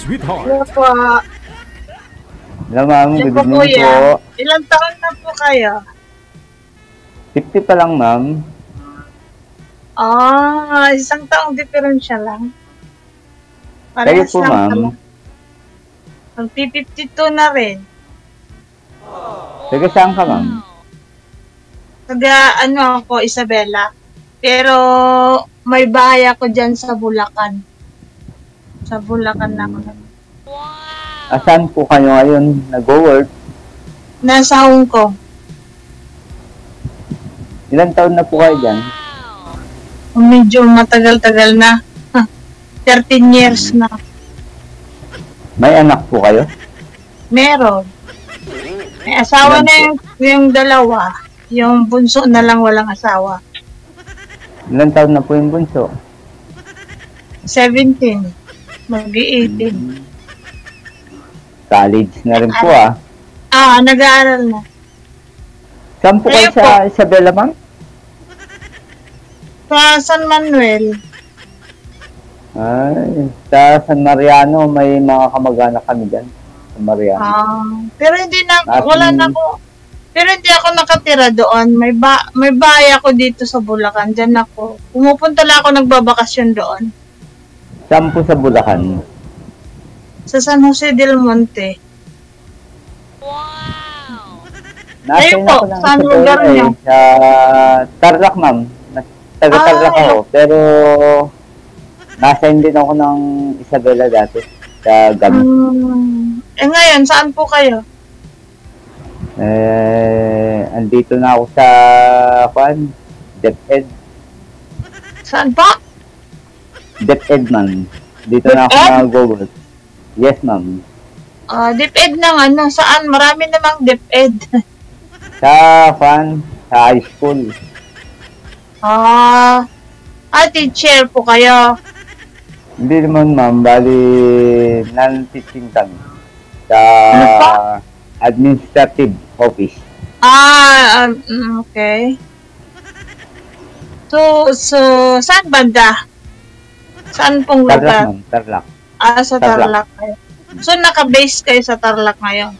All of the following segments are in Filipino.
sweetheart. Hello po. Hello, ma'am. Hello Good po, evening kuya. po. Ilang taon na po kayo? 50 pa lang, ma'am. Isang taong diferensya lang. Kayo Parehas po, lang ma'am. pala. Mag-52 na rin. Taga saan ka, ma'am? Taga, ako, Isabela. Pero, may bahay ako dyan sa Bulacan. Sa Bulacan na ako. Asan po kayo ngayon? Nag-work? Nasa Hong Kong. Ilang taon na po kayo dyan? Medyo matagal-tagal na. 13 years na. May anak po kayo? Meron. May asawa Ilan na yung dalawa. Yung bunso na lang walang asawa. Ilang taon na po yung bunso? 17. Mag-18. College na rin po, ah. Nag-aaral na. Saan po kayo Kayo sa Isabela, ma'am? Sa San Manuel. Ay, sa San Mariano, may mga kamag-anak kami dyan. Sa Mariano. Pero hindi na, At- wala na ako. Pero hindi ako nakatira doon. May bahay ako dito sa Bulacan. Diyan ako. Pumupunta lang ako nagbabakasyon doon. Saan po sa Bulacan? Sa San Jose del Monte. Ayun po, ng saan Isabela, lugar niyo? Sa Tarlac, ma'am. Taga-Tarlac Ah, ako. Pero, nasa din ako ng Isabela dati. Sa Gam. Ngayon, saan po kayo? Andito na ako sa, DepEd. Saan pa? DepEd, ma'am. Dito na ako DepEd? nag-work. Yes, ma'am. DepEd ng saan? Marami namang DepEd. Sa high school. Teacher po kayo. Hindi naman, ma'am. Bali, non-teaching kami. Sa Ano pa? administrative office. Okay. So, saan banda? Saan pong Tarlac, lugar? ma'am. Tarlac. Sa Tarlac. Tarlac kayo. So, naka-base kayo sa Tarlac ngayon?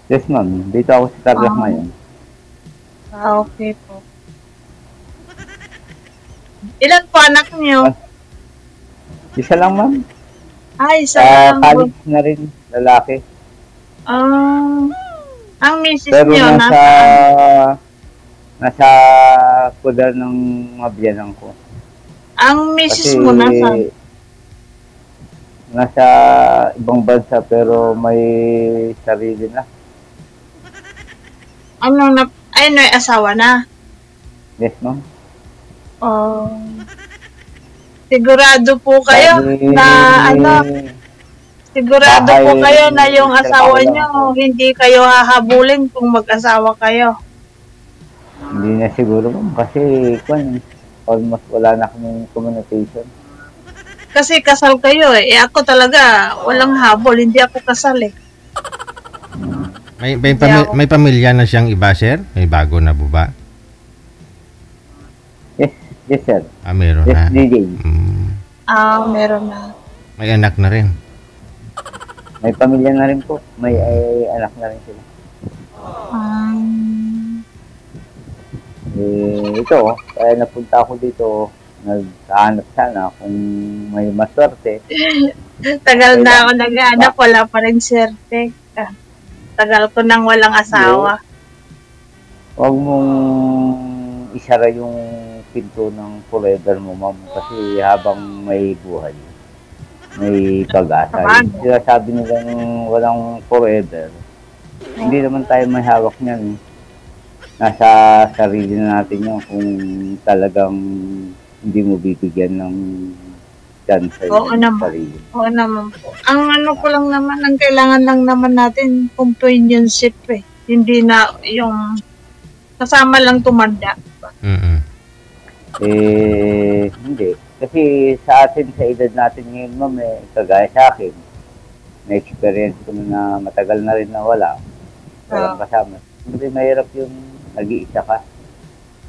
Yes, ma'am. Dito ako sa Tarlac Ah. ngayon. Okay po. Ilan po anak niyo? Isa lang, ma'am. Isa lang po. College na rin, lalaki. Ang misis Pero niyo nasa poder ng mga biyanang ko. ang misis Kasi mo nasaan? nasa ibang bansa pero may sarili na. May asawa na. Yes, ma'am. Sigurado po kayo sigurado po kayo na yung asawa niyo hindi kayo hahabulin kung mag-asawa kayo. Hindi na siguro, ma'am. Kasi, almost wala na kaming communication. Kasi kasal kayo eh. Ako talaga, walang habol. Hindi ako kasal eh. May pamilya na siyang iba, sir? May bago na po ba? Yes, sir. Meron Yes, na. DJ. Meron na. May anak na rin. May pamilya na rin po. May anak na rin sila. Ito, kaya napunta ako dito, naghahanap sana kung may maswerte. Tagal na ako naghahanap, wala pa rin swerte. Tagal ko nang walang asawa. Huwag mong isara yung pinto ng forever mo, ma'am, kasi habang may buhay, may pag-asa. Yung sinasabi nilang walang forever, hindi naman tayo may hawak niyan. Nasa sarili na natin yun kung talagang hindi mo bibigyan ng chance sa sarili. Oo naman po. Ang ko lang naman, ang kailangan lang naman natin, companionship eh. Hindi na yung kasama lang tumanda. Hindi. Kasi sa atin, sa edad natin ngayon, ma'am, kagaya sa akin, na-experience ko na matagal na rin na walang kasama. Hindi mahirap yung nag-iisa ka.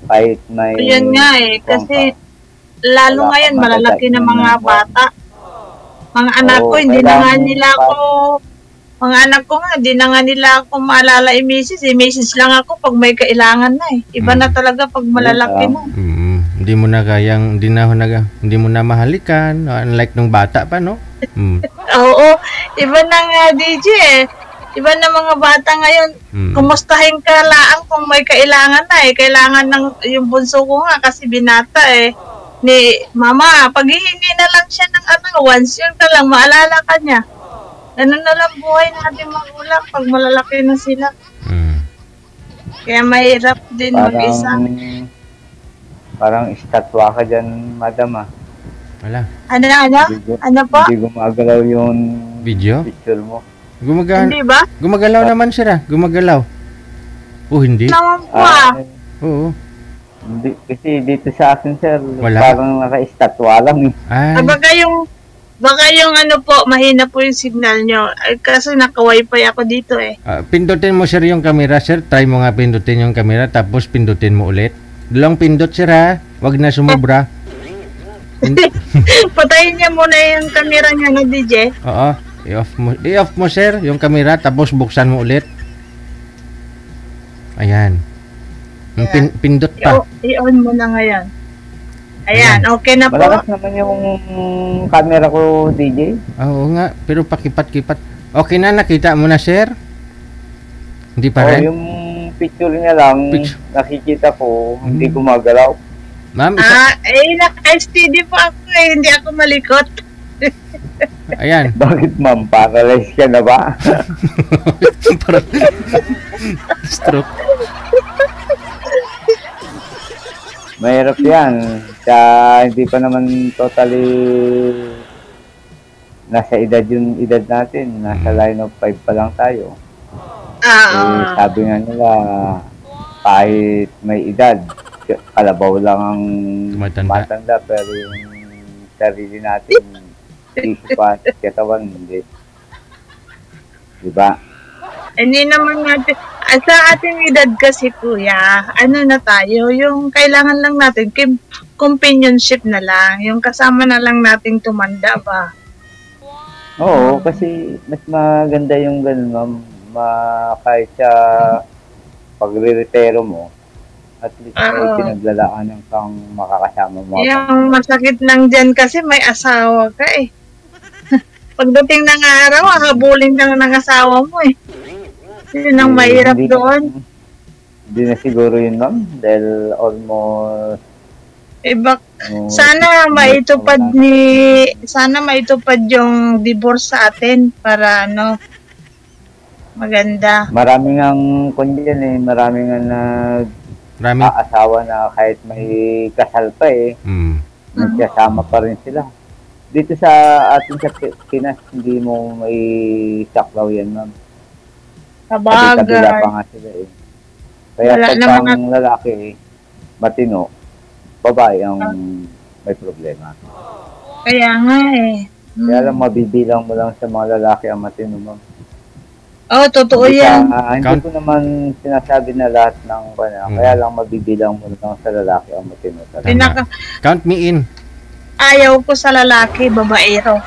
Kahit may... Yun nga eh, kasi lalo ngayon malalaki na mga bata. Mga anak ko, Oo, hindi na nga kailangan nila ako, mga anak ko nga, hindi na nga nila ako maalala i-message. I-message lang ako pag may kailangan na eh. Iba na talaga pag malalaki na. Hindi mo na kayang, hindi mo na mahalikan, unlike nung bata pa, no? Oo, iba na nga DJ eh. Iba na mga bata ngayon. Kumustahin ka lang kung may kailangan na eh. Kailangan ng yung bunso ko nga kasi binata eh. Ni mama, paghihingi na lang siya ng once yun ka lang, maalala ka niya. Ganun na lang buhay natin magulang pag malalaki na sila. Kaya mahirap din mag-isa. Parang estatwa ka dyan, madam ah. Wala. Ano po? Hindi gumagalaw yung Video? picture mo. Hindi ba? Gumagalaw naman sila. Gumagalaw. Oh, hindi? Naman po ah. Oo. Hindi, kasi dito sa akin, sir, Wala. parang naka-estatwa lang eh. Ay, Baka yung ano po, mahina po yung signal nyo. Ay, kasi naka-wifi ako dito eh. pindutin mo sir yung camera, sir. Try mo nga pindutin yung camera, tapos pindutin mo ulit. Dalawang pindot, sir, ha? Wag na sumobra. Patayin niya muna yung camera niya na DJ. Oo. I-off mo, sir, yung camera, tapos buksan mo ulit. Ayan. Yung pindot pa. I-on mo na ngayon. Ayan, okay na po. Malakas naman yung camera ko, DJ. Oo nga, pero pakipat-kipat. Okay na, nakita mo na, sir? Hindi pa rin? Yung picture niya lang, nakikita ko, hindi gumagalaw. Ma'am, naka-STD po ako eh, hindi ako malikot. Ayan. Bakit ma'am, paralyzed ka na ba? Stroke. Mahirap yan. Kaya hindi pa naman totally nasa edad natin. Nasa line of 5 pa lang tayo. Sabi nga nila, kahit may edad, kalabaw lang ang matanda, pero yung sarili natin, isipan, katawan, hindi. Diba? Hindi naman natin, sa ating edad kasi kuya, ano na tayo, yung kailangan lang natin, companionship na lang, yung kasama na lang nating tumanda ba? Oo, kasi mas maganda yung ganun, ma'am. Kahit sa pagre-retiro mo, at least may pinaglalaanan kang makakasama mo. Yung masakit lang dyan kasi may asawa ka eh. Pagdating ng araw, habulin ka ng asawa mo eh. Yun ang mahirap doon. Hindi na siguro yun, ma'am. Dahil almost... sana maitupad yung divorce sa atin para maganda. Maraming ang kundiyan eh. Maraming ang asawa na kahit may kasal pa eh. Nagsasama pa rin sila. Dito sa atin sa Pinas, hindi mo may saklaw yan, ma'am. Kabila pa nga sila eh. Kaya pag ang lalaki matino, babae ang may problema. Kaya nga eh. Kaya lang mabibilang mo lang sa mga lalaki ang matino, ma'am. Totoo yan. Hindi ko naman sinasabi na lahat ng kaya lang mabibilang mo lang sa lalaki ang matino. Count me in. Ayaw ko sa lalaki, babaero.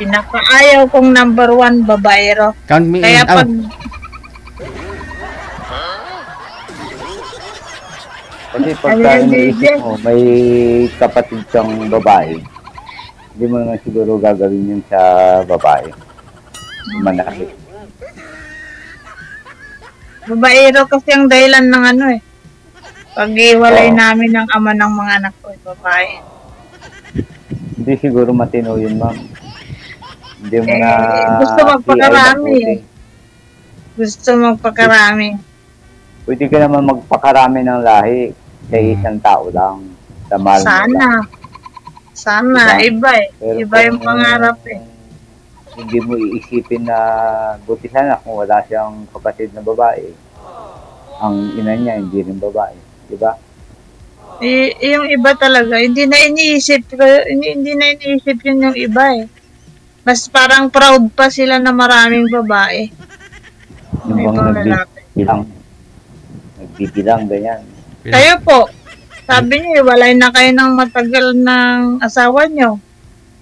Pinaka-ayaw kong number 1, babaero. Count me kaya in. Pag... Kasi pagka iniisip mo, may kapatid kang babae, hindi mo naman siguro gagawin yun sa babae. Manakit. Babaero kasi ang dahilan ng pag-iwalay namin ng ama ng mga anak ko, babae. Hindi siguro matino yun, ma'am. Hindi mo na... Gusto magpakarami. Gusto magpakarami. Pwede ka naman magpakarami ng lahi sa isang tao lang. Sa mahal Sana. Iba eh. Pero iba yung pangarap eh. Hindi mo iisipin na buti sana kung wala siyang kapatid na babae. Ang ina niya, hindi rin babae. Diba? Yung iba talaga, hindi na iniisip yun yung iba eh. Mas parang proud pa sila na maraming babae. Yung bang nagbibilang, ganyan. Kayo po, sabi niyo, walay na kayo ng matagal ng asawa niyo.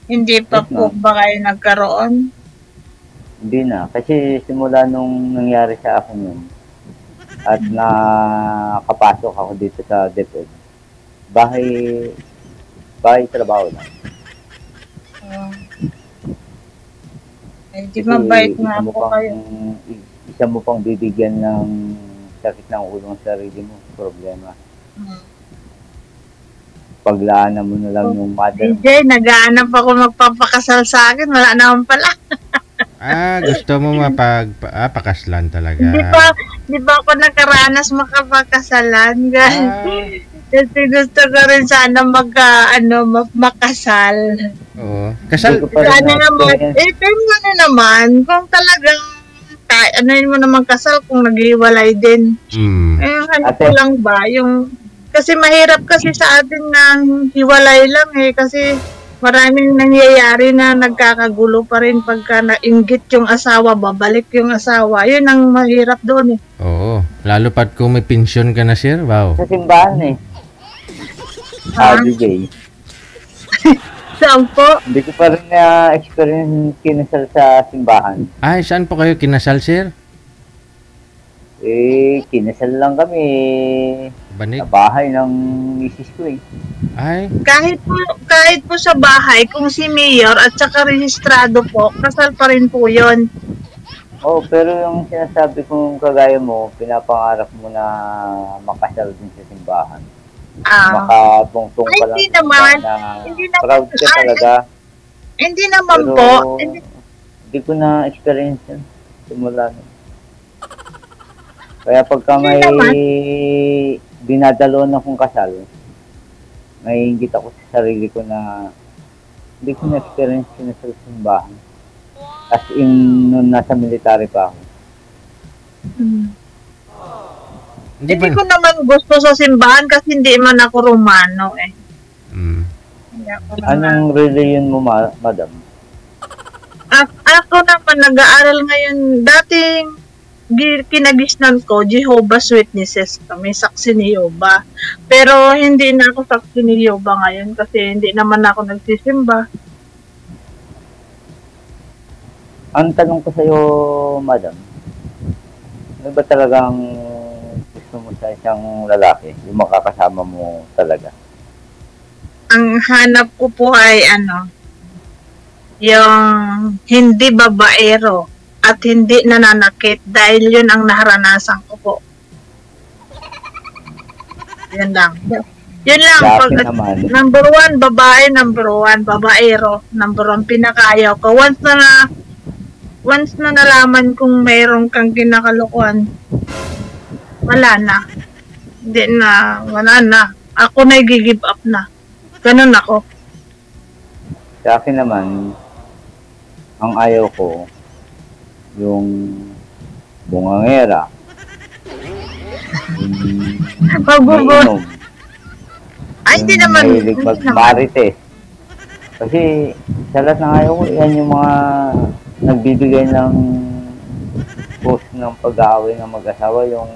Hindi pa Yes, po ma'am. ba kayo nagkaroon? Hindi na. Kasi simula nung nangyari sa akin yun, at nakapasok ako dito sa DepEd, bahay, bahay trabaho lang. Ah, eh, di Kasi mabait nga isa mo po pang, kayo. isa mo pang bibigyan ng sakit ng ulo ng sarili mo, problema. Hmm. Paglaanan mo na lang yung mother mo. DJ, nag-aanap ako magpapakasal sa akin. Wala naman pala. Gusto mo pakaslan talaga. Di ba ako nakaranas makapakasalan, guys? Ah, Kasi gusto ko rin sana makasal. oo. Kasal, Hindi ko pa rin Sana naman, na-experience. pero ano naman, kung talagang, ano yun mo naman kasal kung naghiwalay din. Ano ko Ate. lang ba, kasi mahirap kasi sa atin na hiwalay lang kasi maraming nangyayari na nagkakagulo pa rin pagka nainggit yung asawa, babalik yung asawa. Yun ang mahirap doon oo. Lalo pat kung may pensyon ka na, sir. Wow. Sa simbahan DJ. Saan po? Hindi ko pa rin na-experience kinasal sa simbahan. Ay, saan po kayo kinasal, sir? Kinasal lang kami Banig? sa bahay ng misis ko Ay, Kahit po sa bahay, kung si mayor at saka rehistrado po, kasal pa rin po yun. Pero yung sinasabi kong kagaya mo, pinapangarap mo na makasal din sa simbahan. Makatungtong ka lang Hindi sa naman. simbahan na Hindi naman. proud ka talaga. Hindi naman Pero po. hindi ko na-experience yun. Simula nun. Kaya pagka Hindi may naman. dinadaloan akong kasal, naiingit ako sa sarili ko na hindi ko na-experience kinasal sa simbahan. As in, nung nasa military pa ako. hindi ba? Hindi ko naman gusto sa simbahan kasi hindi man ako Romano Hindi ako naman. Anong religion mo, madam? Ako naman nag-aaral ngayon. Dating kinagisnan ko, Jehovah's Witnesses kami, saksi ni Jehovah. Pero hindi na ako saksi ni Jehovah ngayon kasi hindi naman ako nagsisimba. Ang tanong ko sa'yo, madam, ano ba talagang gusto mo sa isang lalaki? Yung makakasama mo talaga? Ang hanap ko po ay yung hindi babaero at hindi nananakit dahil yun ang naranasan ko po. Yun lang. Yun lang. Sa Pag, akin naman, number one, babae. Number one, babaero. Number one, pinakaayaw ko. Once na nalaman kung mayroon kang kinakalukuhan, wala na. Hindi na, wala na. Ako na i-give up na. Ganun ako. sa akin naman, ang ayaw ko, yung bungangera, yung Pagbubo. mainom, Ay, hindi yung naman. mahilig Hindi naman. magmarites. Kasi sa lahat ng ayaw ko, yan yung mga nagbibigay ng post ng pag-aaway ng mag-asawa, yung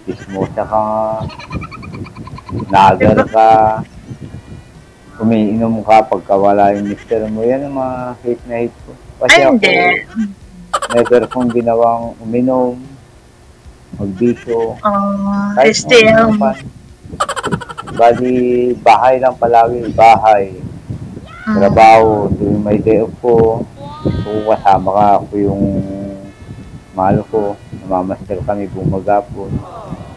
dismosa ka, nagar ka, umiinom ka pagka wala yung mister mo. Yan ang mga hate na hate ko. Kasi Ay, ako, hindi. never kong ginawang uminom, magbisyo, kahit Stay ano home. pa. Bali, bahay lang palagi, bahay. Trabaho, tuwing may day off ko, kasama ka, ako yung mahal ko, namamaster kami bumagapon.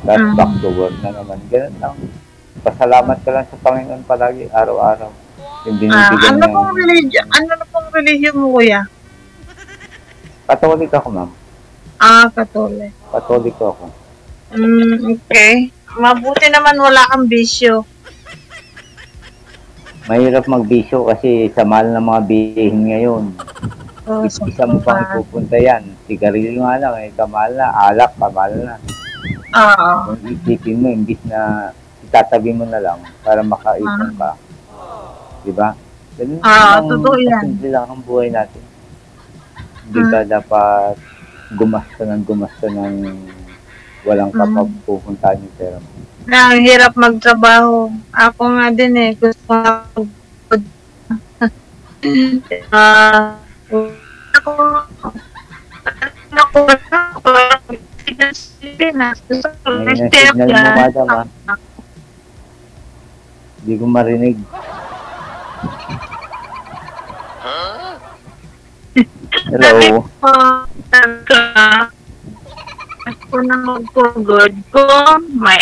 Tapos back to work na naman. Ganun lang. Pasalamat ka lang sa Panginoon palagi, araw-araw. Yung binibigyan Ano niya. pong religion mo, kuya? Katolik ako, ma'am. Katolik. Katolik ako. Okay. Mabuti naman wala kang bisyo. Mahirap magbisyo kasi sa mahal ng mga bihin ngayon. Isa mo pang ipupunta yan. Sigarilyo nga lang, kamahal na. Alak, kamahal na. Kung isipin mo, imbis na itatabi mo na lang para makaipon ka. Diba? Ganun lang, totoo yan. kasimple lang ang buhay natin. Hindi ka dapat gumasta ng walang kapapupuntahan yung pera mo. Ang hirap magtrabaho. Ako nga din gusto ko Ako, Pilipinas. Ngayon ang signal mo, madam, ha? Hindi ko marinig. Hello? Ako na magpugod ko, may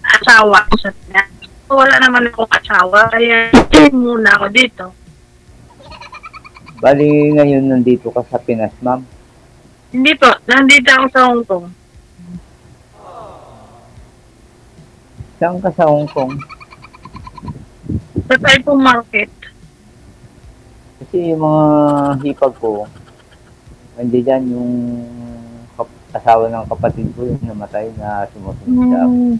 asawa ko sa Pinas. Wala naman akong asawa, kaya muna ako dito. Bali ngayon nandito ka sa Pinas, ma'am. Hindi po, nandito ako sa Hong Kong. Saan ka sa Hong Kong? Sa Taipo Market. Kasi yung mga hipag ko, nandiyan dyan yung asawa ng kapatid ko yung namatay na sumusunod sa akin.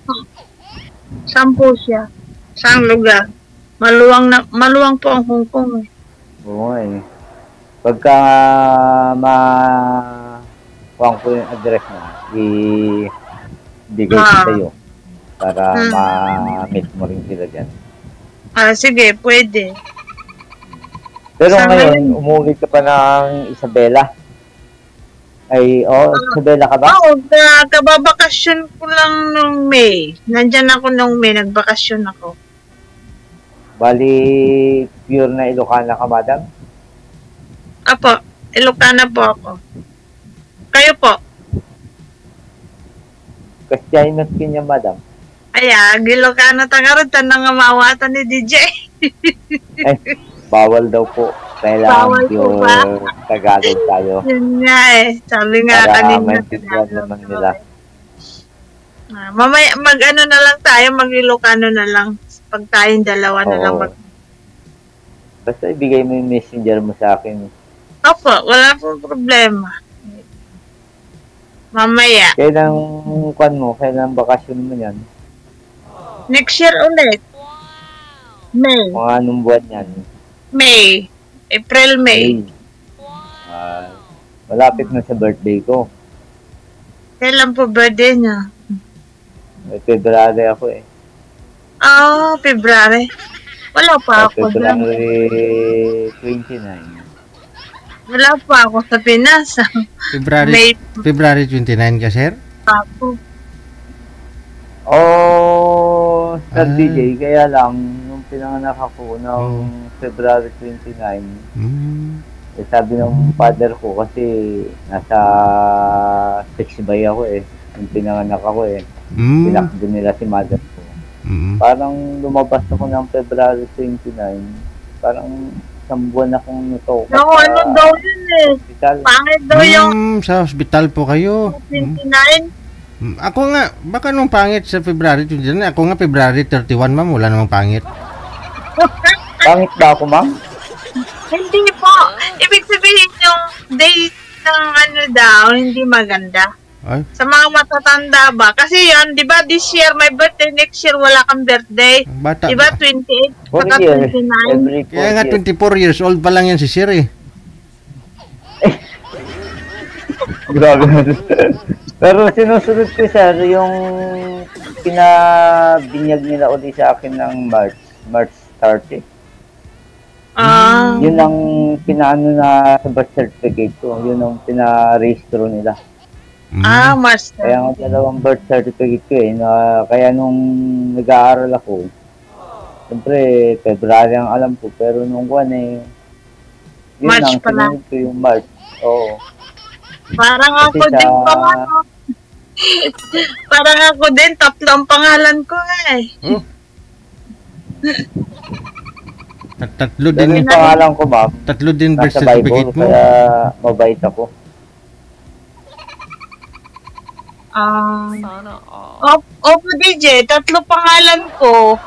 Saan po siya? Saan lugar? Maluwang po ang Hong Kong. Oo eh. Pagka kuhaan ko yung address na, ibigay ko sa'yo para ma-meet mo rin sila dyan. Sige, pwede. Pero Sa ngayon, umuwi ka pa ng Isabela. Isabela ka ba? Oo, kababakasyon ko lang nung May. Nandyan ako nung May, nagbakasyon ako. Bali, pure na Ilocana ka, madam? Apo, Ilocana po ako. Kayo po? Kastiyahin at kinya, madam. Ilocana tangarutan na nga mawatan ni DJ. Bawal daw po. Kailangan Bawal po pure ba? Tagalog tayo. Yun nga sabi nga Para kanina. maintindihan naman nila. Mamaya, mag-ano na lang tayo, mag-Ilocano na lang. Pag tayong dalawa na lang. Oo. Basta ibigay mo yung messenger mo sa akin. Opo, wala pong problema. Mamaya. Kailan bakasyon mo yan? Next year ulit. May. Mga anong buwan yan? May. April, May. Malapit na sa birthday ko. Kailan po birthday niya? February ako eh. February. Wala pa ako dyan. February 29. Wala pa ako sa Pinas. February 29 ka, sir? Ako. Sir DJ, kaya lang, nung pinanganak ako ng February 29, sabi ng father ko kasi nasa 6 bay ako eh. Nung pinanganak ako eh. Pinakdo nila si mother ko. Parang lumabas ako ng February 29, parang isang buwan akong nuto. Ano daw yun eh. Hospital. Pangit daw yung Sa hospital po kayo. 29. Ako nga, baka nung pangit sa February 29, ako nga February 31, ma'am, wala namang pangit. Pangit ba ako, ma'am? Hindi po. Ibig sabihin yung date ng ano daw, hindi maganda. Ay, Sa mga matatanda ba? Kasi yan, di ba this year, my birthday, next year, wala kang birthday. bata. Di ba 28, 4 saka years. 29? Every 4 Kaya nga years. 24 years old pa lang yan si Sir eh. Grabe. Pero sinusunod ko, sir, yung pinabinyag nila ulit sa akin ng March 30. Yun ang pinaano na sa birth certificate ko. Yun ang pinarehistro nila. March. Kaya nga dalawang birth certificate ko eh. Kaya nung nag-aaral ako, siyempre, February ang alam ko. Pero nung buwan eh, yun March lang, pala. sinunod ko yung March. Oo. Parang Kasi ako din pa nga. Parang ako din, tatlo ang pangalan ko eh. Tatlo Pero din, yung pangalan ko, ma'am, tatlo din birth nasa certificate Bible, mo. kaya mabait ako. Opo DJ, tatlo pangalan ko.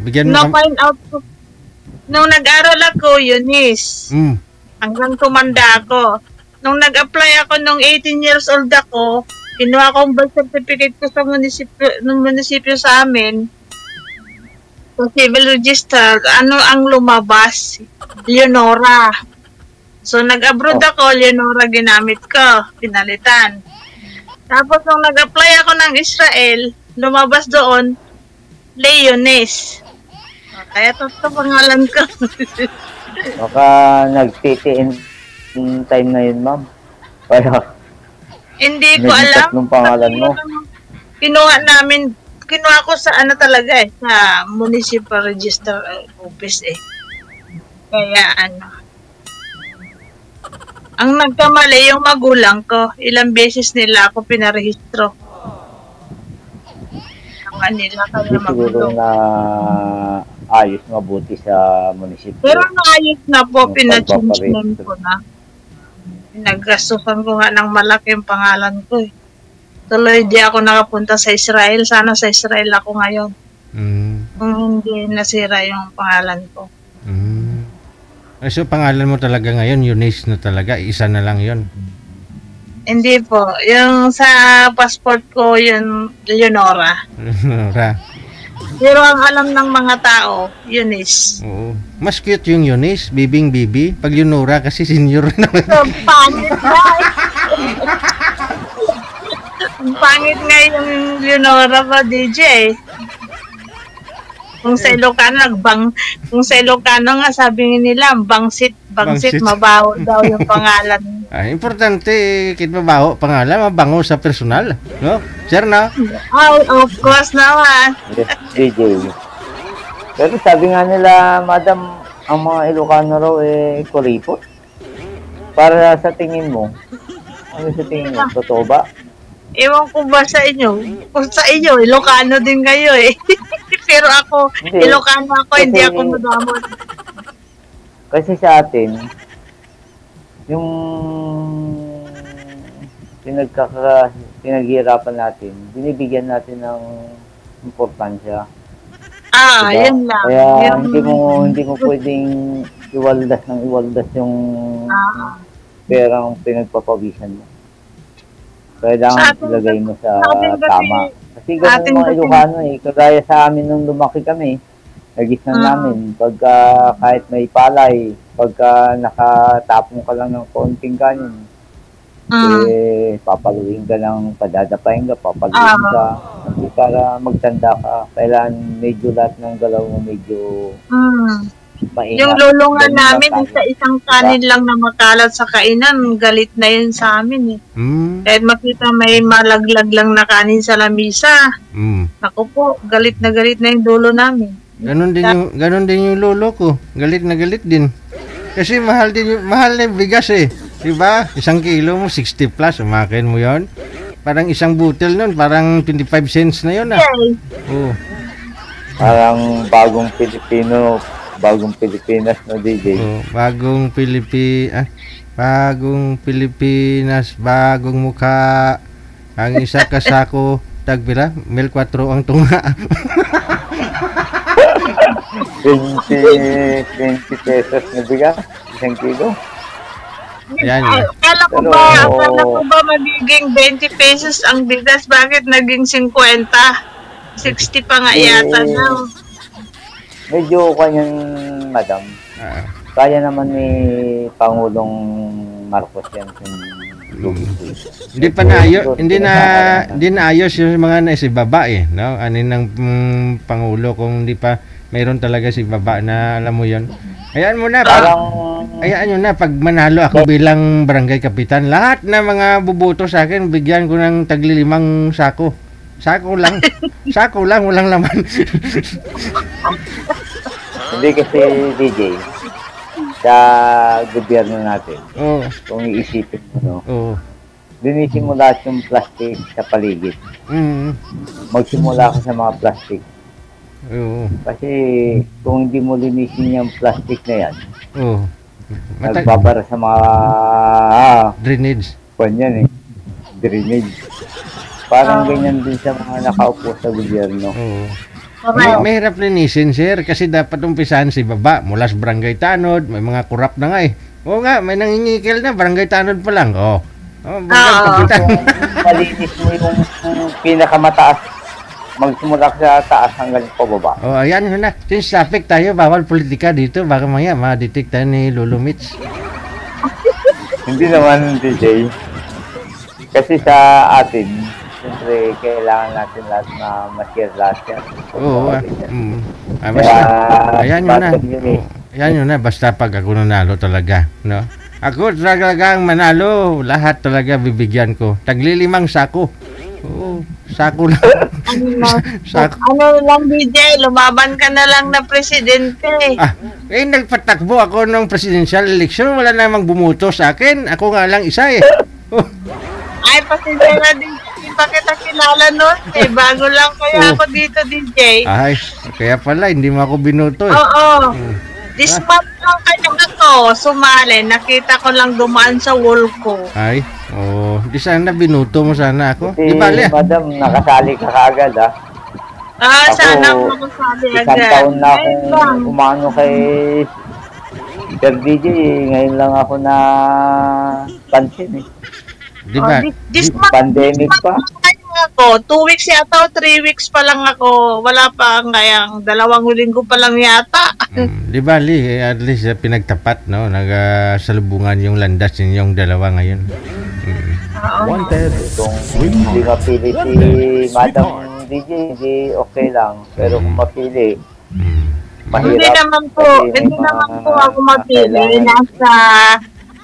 Bigyan mo Na-find out ko. Nung nag-aral ako, Eunice. Hanggang tumanda ako. Nung nag-apply ako nung 18 years old ako, kinuha ko ang birth certificate ko sa munisipyo sa amin. Sa civil register, ano ang lumabas? Leonora. So, nag-abroad ako, Leonora ginamit ko, pinalitan. Tapos, nung nag-apply ako ng Israel, lumabas doon, Leones. Kaya ito pangalan ko. Baka nag-TTN time na yun, ma'am. Kaya, Hindi ko may alam. tatlong pangalan mo. Kinuha ko sa ano talaga sa Municipal Register Office Kaya ang nagkamali yung magulang ko, ilang beses nila ako pinarehistro. Ang kanila kaya Hindi siguro magulang. na ayos mabuti sa munisipyo. Pero naayos na po, Yung pinachange pagpaparehistro. name ko na. Naggastusan ko nga ng malaki yung pangalan ko Tuloy di ako nakapunta sa Israel. Sana sa Israel ako ngayon. Kung hindi nasira yung pangalan ko. So, pangalan mo talaga ngayon, Eunice na talaga. Isa na lang yon. Hindi po. Yung sa passport ko, yun, Leonora. Leonora. Pero ang alam ng mga tao, Eunice. Oo. Mas cute yung Eunice, Bibing Bibi. Pag Leonora kasi senior naman. So, pangit nga Ang pangit nga yung Leonora pa, DJ. Kung sa Ilocano, kung sa Ilocano nga, sabi nila, bangsit, mabaho daw yung pangalan. Importante, kit mabaho, pangalan, mabango sa personal. No? Sir, na? Of course naman. Yes, DJ. Pero sabi nga nila, madam, ang mga Ilocano raw kuripot. Para sa tingin mo, ano sa tingin mo? Totoo ba? Ewan ko ba sa inyo? Kung sa inyo, Ilocano din kayo Pero ako, Hindi. Ilocano ako, hindi ako madamot. Kasi sa atin, yung pinaghihirapan natin, binibigyan natin ng importansya. Diba? Yun lang. Kaya hindi mo pwedeng iwaldas yung perang pinagpapawisan mo. Kailangan ilagay mo sa tama. Kasi ganun mga Ilocano kagaya sa amin nung lumaki kami, nagisnan namin, pagka kahit may palay, pagka nakatapong ka lang ng konting kanin, papaluin ka lang, padadapain ka, papaluin ka, para magtanda ka. Kailangan medyo lahat ng galaw mo medyo maingat. Yung lulungan namin, isang kanin lang na makalat sa kainan, galit na yun sa amin Kahit makita may malaglag lang na kanin sa lamisa, ako po, galit na yung dulo namin. Ganon din yung lolo ko. Galit na galit din. Kasi mahal na yung bigas Diba? 1 kilo mo, 60 plus. Umakin mo yon. Parang isang butel nun, parang 25 cents na yun Parang bagong Pilipinas na DJ. Bagong Pilipinas, bagong mukha. Ang isa kasako, tagpila, 1,400 ang tunga. 20 pesos na bigas, 1 kilo. Yan. Akala ko ba magiging 20 pesos ang bigas? Bakit naging 50? 60 pa nga yata na. Medyo kanyan, madam. Kaya naman ni Pangulong Marcos yan. Hindi na ayos yung mga nasa baba no? Anin ng Pangulo kung hindi pa mayroon talaga si baba na alam mo yon. Hayaan mo na. Hayaan nyo na, pag manalo ako bilang barangay kapitan, lahat na mga buboto sa akin, bigyan ko ng tagli-5 sako. Sako lang, walang laman. Hindi kasi, DJ, sa gobyerno natin, kung iisipin mo, linisin mo lahat yung plastic sa paligid. Magsimula ka sa mga plastic. Kasi kung hindi mo linisin yung plastic na yan, nagbabara sa mga drainage. Drainage. Parang ganyan din sa mga nakaupo sa gobyerno. Mahirap linisin, sir, kasi dapat umpisahan si baba, mula sa barangay tanod, may mga kurap na nga Oo nga, may nangingikil na, barangay tanod pa lang. Barangay kapitan. Malinis mo yung pinakamataas, magsimula sa taas hanggang pababa. Ayan na. Since traffic tayo, bawal politika dito, baka maya ma-detect tayo ni Lolo Mitch. Hindi naman, DJ. Kasi sa atin, siyempre, kailangan natin lahat na ma-share lahat yan. Ayan nyo na. Yan yun na, basta pag ako nanalo talaga, no? Ako talagang manalo, lahat talaga bibigyan ko. Tagli-5 sako. Oo, sako lang. Ano lang, DJ, lumaban ka na lang na presidente. Nagpatakbo ako ng presidential election, wala namang bumuto sa akin. Ako nga lang isa eh. Ay, pasensya na din. Hindi pa kita kilala nun. Bago lang kaya ako dito, DJ. Ay, kaya pala, hindi mo ako binuto eh. Oo. This month lang kaya ako sumali. Nakita ko lang dumaan sa wall ko. Ay, di sana binuto mo sana ako. Di bali Madam, nakasali ka kagad Ako, sana makasali agad. Isang taon na akong umano kay Sir DJ. Ngayon lang ako na pansin eh. Di ba? This month, pandemic pa. Ako, 2 weeks yata o 3 weeks pa lang ako. Wala pa ngayang 2 linggo pa lang yata. Di bali, at least pinagtapat, no? Nagsalubungan yung landas ninyong dalawa ngayon. Wanted. Kung hindi mapili si Madam DJ, hindi okay lang. Pero kung mapili, mahirap. Hindi naman po ako mapili.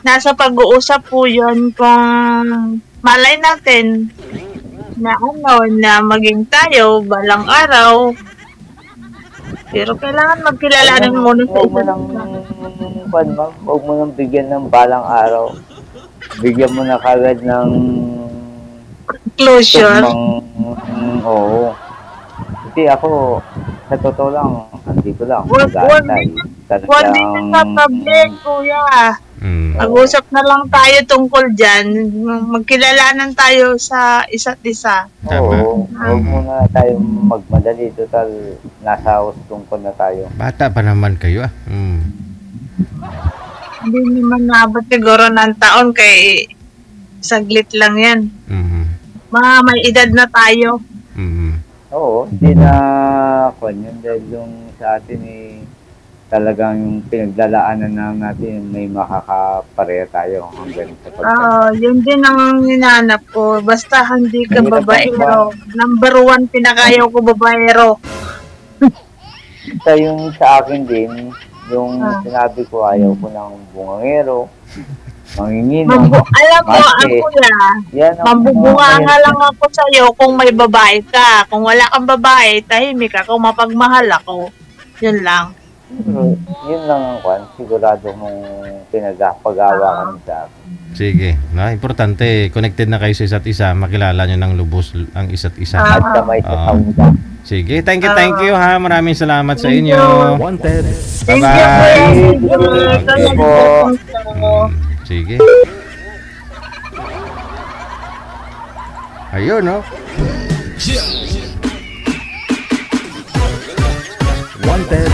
Nasa pag-uusap po yun kung malay natin na na maging tayo balang araw. Pero kailangan magkilalanin muna sa huwag mo nang bigyan ng balang araw. Bigyan mo na kagad ng closure. Oo. Kasi ako, sa totoo lang, andito lang. Huwag din sa public, kuya. Mag-usap na lang tayo tungkol dyan. Magkilalanan tayo sa isa't isa. Oo. Huwag muna tayo magmadali. Total, nasa tungkol na tayo. Bata pa naman kayo Hindi naman naabot siguro ng taon kay saglit lang yan. May edad na tayo. Oo. Hindi na yun dahil yung sa atin talagang yung pinaglalaanan natin may makakapareha tayo hanggang sa yun din ang hinanap ko. Basta hindi ka babaero. Number 1 pinakayaw ko babaero. Basta yung sa akin din, yung sinabi ko ayaw ko ng bungangero, mangingino. Alam mo, mambubunga nga lang ako sa'yo kung may babae ka. Kung wala kang babae, tahimik ka. Kung mapagmahal ako, yun lang. Yun lang ang sigurado mong pinagpag-awa sa akin. Sige, importante connected na kayo sa isa't isa, makilala nyo ng lubos ang isa't isa. At kamay sa sauda. Sige, thank you ha. Maraming salamat sa inyo. Wanted. Bye-bye. Sige. Ayun, no? Wanted.